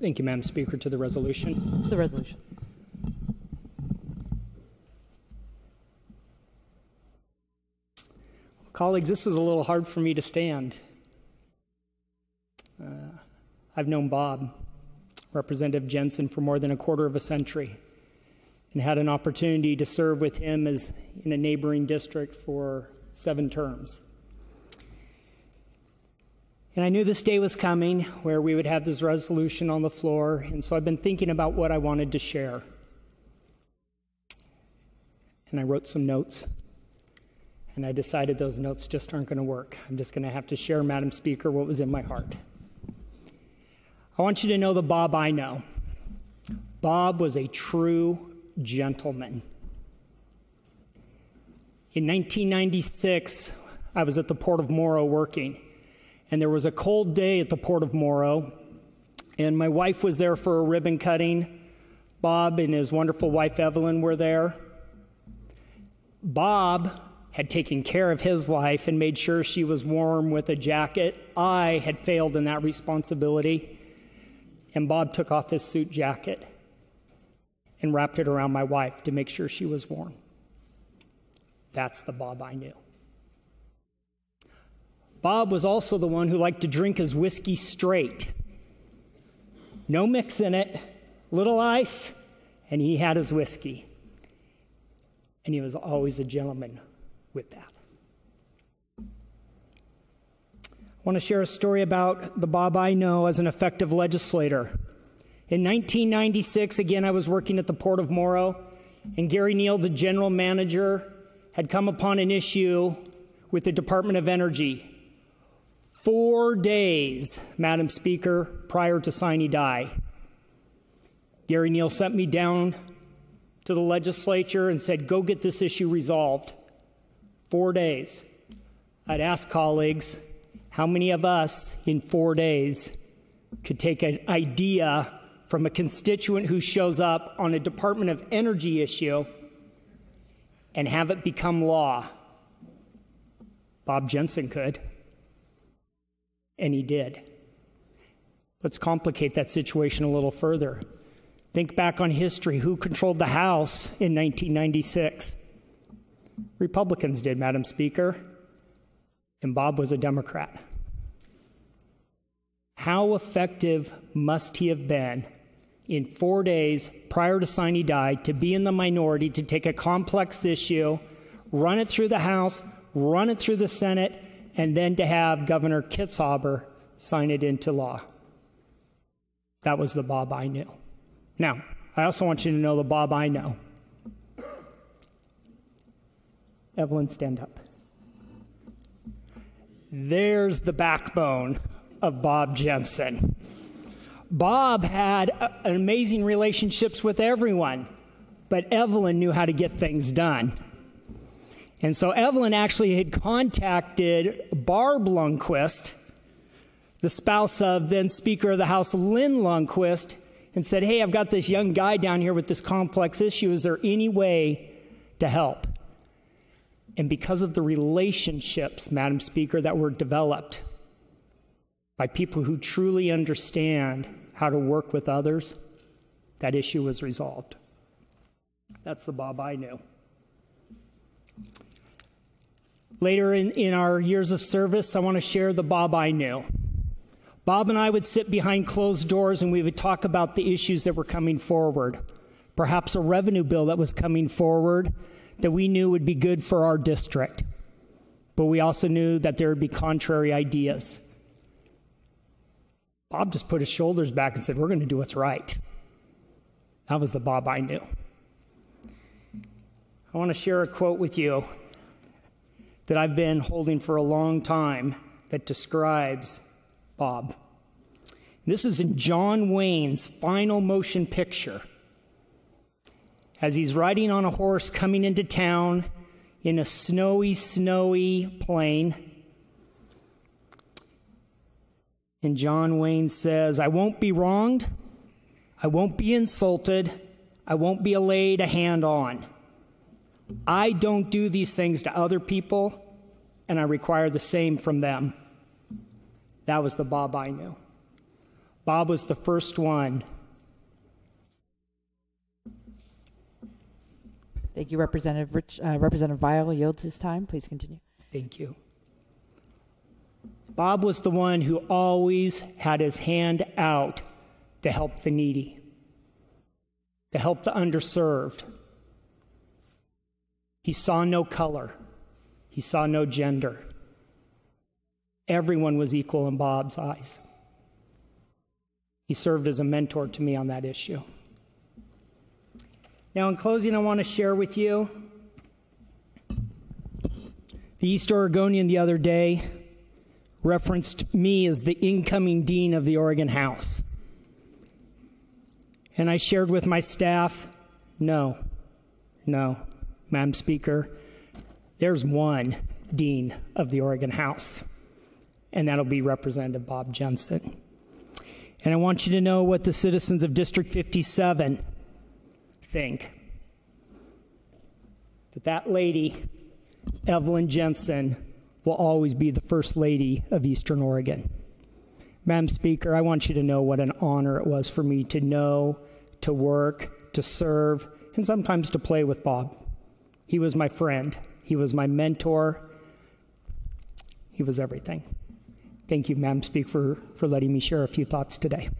Thank you, Madam Speaker. To the resolution. The resolution. Colleagues, this is a little hard for me to stand. I've known Bob, Representative Jenson, for more than a quarter of a century and had an opportunity to serve with him as in a neighboring district for 7 terms. And I knew this day was coming where we would have this resolution on the floor, and so I've been thinking about what I wanted to share. And I wrote some notes, and I decided those notes just aren't going to work. I'm just going to have to share, Madam Speaker, what was in my heart. I want you to know the Bob I know. Bob was a true gentleman. In 1996, I was at the Port of Morrow working, and there was a cold day at the Port of Morrow, and my wife was there for a ribbon cutting. Bob and his wonderful wife, Evelyn, were there. Bob had taken care of his wife and made sure she was warm with a jacket. I had failed in that responsibility, and Bob took off his suit jacket and wrapped it around my wife to make sure she was warm. That's the Bob I knew. Bob was also the one who liked to drink his whiskey straight. No mix in it, little ice, and he had his whiskey. And he was always a gentleman with that. I want to share a story about the Bob I know as an effective legislator. In 1996, again, I was working at the Port of Morrow, and Gary Neal, the general manager, had come upon an issue with the Department of Energy 4 days, Madam Speaker, prior to sine die. Gary Neal sent me down to the legislature and said, go get this issue resolved. 4 days. I'd ask colleagues, how many of us in 4 days could take an idea from a constituent who shows up on a Department of Energy issue and have it become law? Bob Jenson could, and he did. Let's complicate that situation a little further. Think back on history. Who controlled the House in 1996? Republicans did, Madam Speaker, and Bob was a Democrat. How effective must he have been in 4 days prior to sine die to be in the minority, to take a complex issue, run it through the House, run it through the Senate, and then to have Governor Kitzhaber sign it into law? That was the Bob I knew. Now, I also want you to know the Bob I know. Evelyn, stand up. There's the backbone of Bob Jenson. Bob had amazing relationships with everyone, but Evelyn knew how to get things done. And so Evelyn actually had contacted Barb Lundquist, the spouse of then Speaker of the House Lynn Lundquist, and said, hey, I've got this young guy down here with this complex issue. Is there any way to help? And because of the relationships, Madam Speaker, that were developed by people who truly understand how to work with others, that issue was resolved. That's the Bob I knew. Later in our years of service, I want to share the Bob I knew. Bob and I would sit behind closed doors and we would talk about the issues that were coming forward. Perhaps a revenue bill that was coming forward that we knew would be good for our district. But we also knew that there would be contrary ideas. Bob just put his shoulders back and said, we're going to do what's right. That was the Bob I knew. I want to share a quote with you that I've been holding for a long time that describes Bob. This is in John Wayne's final motion picture. As he's riding on a horse coming into town in a snowy plain. And John Wayne says, I won't be wronged, I won't be insulted, I won't be laid a hand on. I don't do these things to other people, and I require the same from them. That was the Bob I knew. Bob was the first one. Thank you, Representative Rich. Representative Vial yields his time. Please continue. Thank you. Bob was the one who always had his hand out to help the needy, to help the underserved. He saw no color. He saw no gender. Everyone was equal in Bob's eyes. He served as a mentor to me on that issue. Now, in closing, I want to share with you the East Oregonian the other day referenced me as the incoming dean of the Oregon House. And I shared with my staff, no, Madam Speaker, there's one dean of the Oregon House, and that'll be Representative Bob Jenson. And I want you to know what the citizens of District 57 think. That lady, Evelyn Jensen, will always be the First Lady of Eastern Oregon. Madam Speaker, I want you to know what an honor it was for me to know, to work, to serve, and sometimes to play with Bob. He was my friend. He was my mentor. He was everything. Thank you, Madam Speaker, for letting me share a few thoughts today.